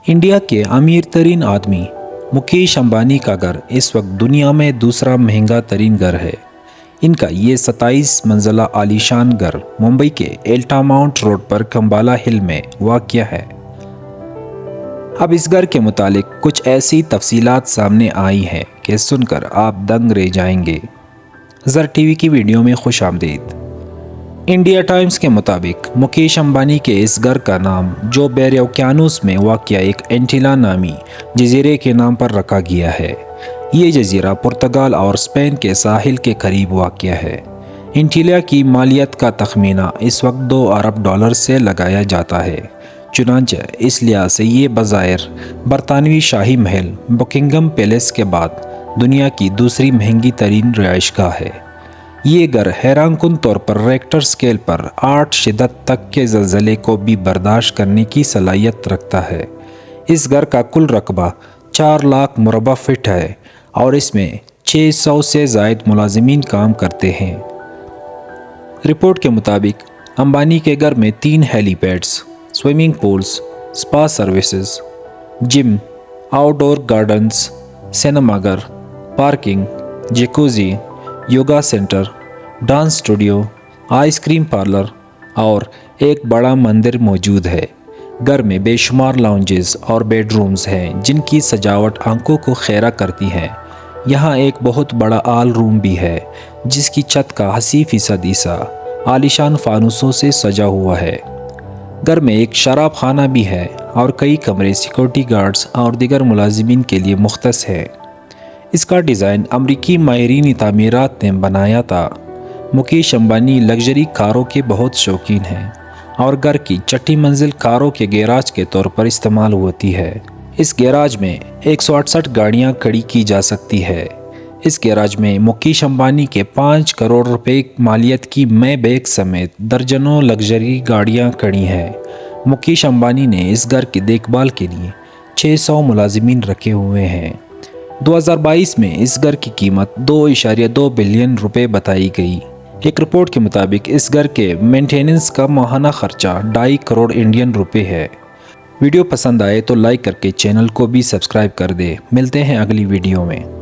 India के अमीर तरीन आदमी मुकेश अंबानी का घर इस वक्त दुनिया में दूसरा महंगा तरीन घर है। इनका ये 27 मंजिला आलीशान घर मुंबई के एल्टामाउंट रोड पर खम्बाला हिल में वाक़या है। अब इस घर के मुतालिक कुछ ऐसी तफसीलात सामने आई हैं कि सुनकर आप दंग रह जाएंगे। ज़र टीवी की वीडियो में खुश आमदीद। इंडिया टाइम्स के मुताबिक मुकेश अंबानी के इस घर का नाम जो बैर-ए-ओकियानूस में वाक़या एक एंटीला नामी जजीरे के नाम पर रखा गया है। ये जजीरा पुर्तगाल और स्पेन के साहिल के करीब वाक़या है। एंटीला की मालियत का तखमीना इस वक्त $2 अरब से लगाया जाता है। चुनांचे इस लिहाज से ये बज़ाहिर बरतानवी शाही महल बकिंगम पैलेस के बाद दुनिया की दूसरी महंगी तरीन रिहाइशगाह है। ये घर हैरानकुन तौर पर रेक्टर स्केल पर 8 शिद्दत तक के ज़लज़ले को भी बर्दाश्त करने की सलाहियत रखता है। इस घर का कुल रकबा 4 लाख मुरबा फिट है और इसमें 600 से ज़ायद मुलाजिमीन काम करते हैं। रिपोर्ट के मुताबिक अंबानी के घर में 3 helipads, swimming pools, spa services, gym, outdoor gardens, सिनेमाघर, parking, jacuzzi, yoga centre, dance studio, ice cream parlour और एक बड़ा मंदिर मौजूद है। घर में बेशुमार लाउंजेस और बेडरूम्स हैं जिनकी सजावट आंखों को खैरा करती है। यहाँ एक बहुत बड़ा आल रूम भी है जिसकी छत का 80% हिस्सा आलीशान फानूसों से सजा हुआ है। घर में एक शराब खाना भी है और कई कमरे सिक्योरिटी गार्ड्स और दीगर मुलाजिमीन के लिए मुख्तस है। इसका डिज़ाइन अमरीकी माहिरीन तामीरात ने बनाया था। मुकेश अंबानी लग्जरी कारों के बहुत शौकीन हैं और घर की छठी मंजिल कारों के गैराज के तौर पर इस्तेमाल होती है। इस गैराज में 168 गाड़ियां खड़ी की जा सकती है। इस गैराज में मुकेश अंबानी के 5 करोड़ रुपए मालियत की मैबैक समेत दर्जनों लग्जरी गाड़ियां खड़ी हैं। मुकेश अंबानी ने इस घर की देखभाल के लिए 600 मुलाजिमीन रखे हुए हैं। 2022 में इस घर की कीमत 2.2 बिलियन रुपए बताई गई। एक रिपोर्ट के मुताबिक इस घर के मेंटेनेंस का माहाना खर्चा 2.5 करोड़ इंडियन रुपए है। वीडियो पसंद आए तो लाइक करके चैनल को भी सब्सक्राइब कर दे। मिलते हैं अगली वीडियो में।